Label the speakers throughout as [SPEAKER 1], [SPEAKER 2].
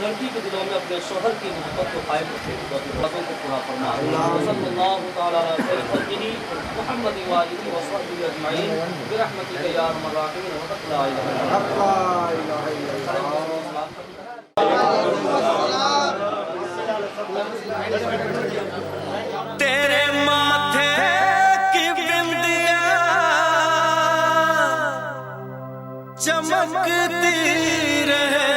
[SPEAKER 1] लड़की के दिलों में अपने शोहर की मोहब्बत को कायम रखे और बातों को पूरा फरमा। सल्लल्लाहु तआला अलैहि वसल्लम मुहम्मद व आलिहि व सहबिहि अजमईन बिरहमतिका या अरहमर राहिमीन व ला इलाहा इल्लल्लाह।
[SPEAKER 2] तेरे माथे की बिंदिया चमकती रहे,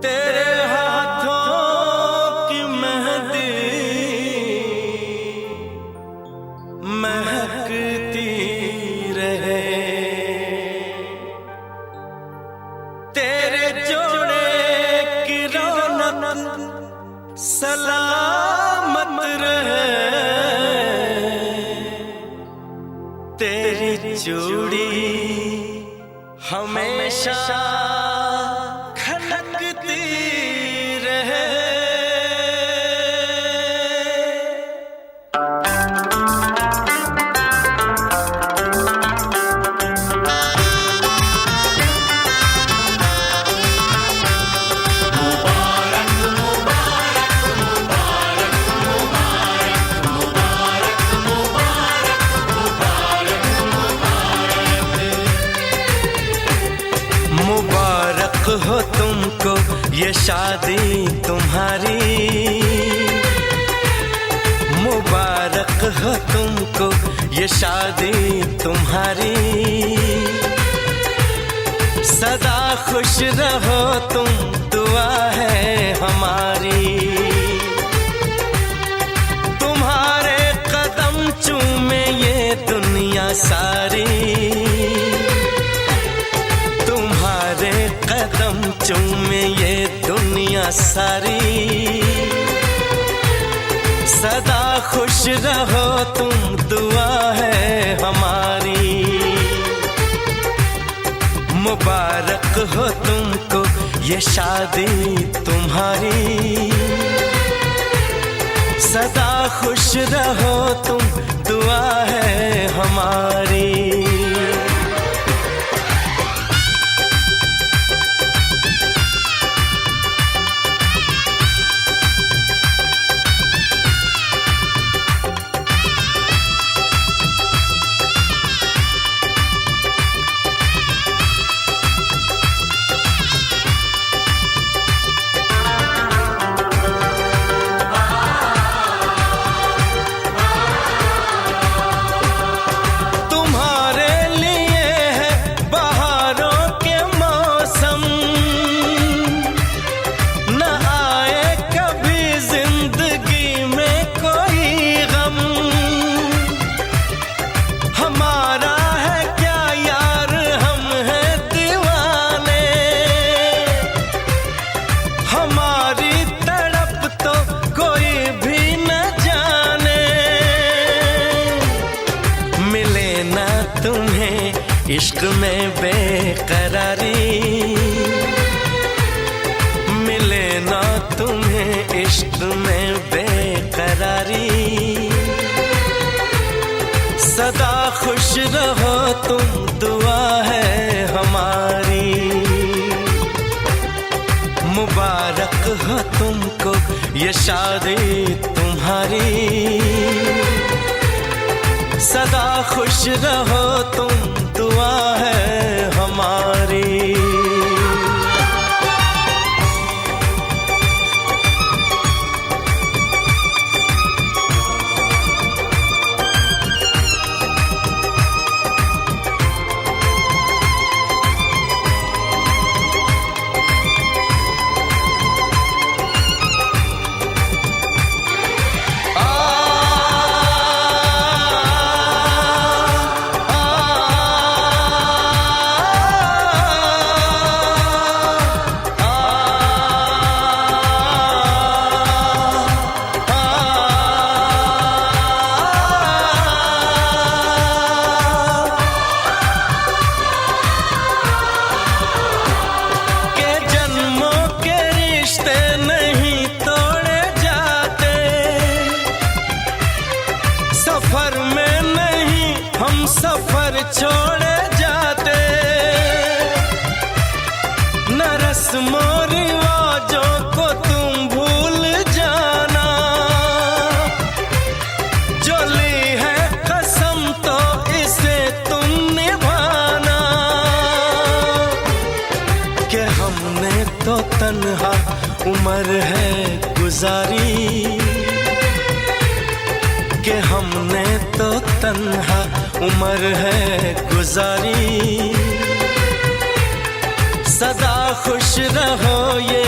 [SPEAKER 2] तेरे हाथों की मेहंदी महकती रहे, तेरे जोड़े की रौनक सलामत रहे, तेरी चूड़ी हमेशा खनकती रहे। मुबारक हो तुमको ये शादी तुम्हारी, मुबारक हो तुमको ये शादी तुम्हारी, सदा खुश रहो तुम दुआ है हमारी, तुम्हारे कदम चूमे ये दुनिया सारी, कदम चूमे ये दुनिया सारी, सदा खुश रहो तुम दुआ है हमारी, मुबारक हो तुमको ये शादी तुम्हारी, सदा खुश रहो तुम दुआ है हमारी। इश्क में बेकरारी मिले ना तुम्हें, इश्क में बेकरारी, सदा खुश रहो तुम दुआ है हमारी, मुबारक हो तुमको ये शादी तुम्हारी, सदा खुश रहो तुम दुआ है हमारी। रस्मो रिवाजों को तुम भूल जाना, जो ली है कसम तो इसे तुम निभाना, कि हमने तो तन्हा उम्र है गुजारी, कि हमने तो तन्हा उम्र है गुजारी। सदा खुश रहो ये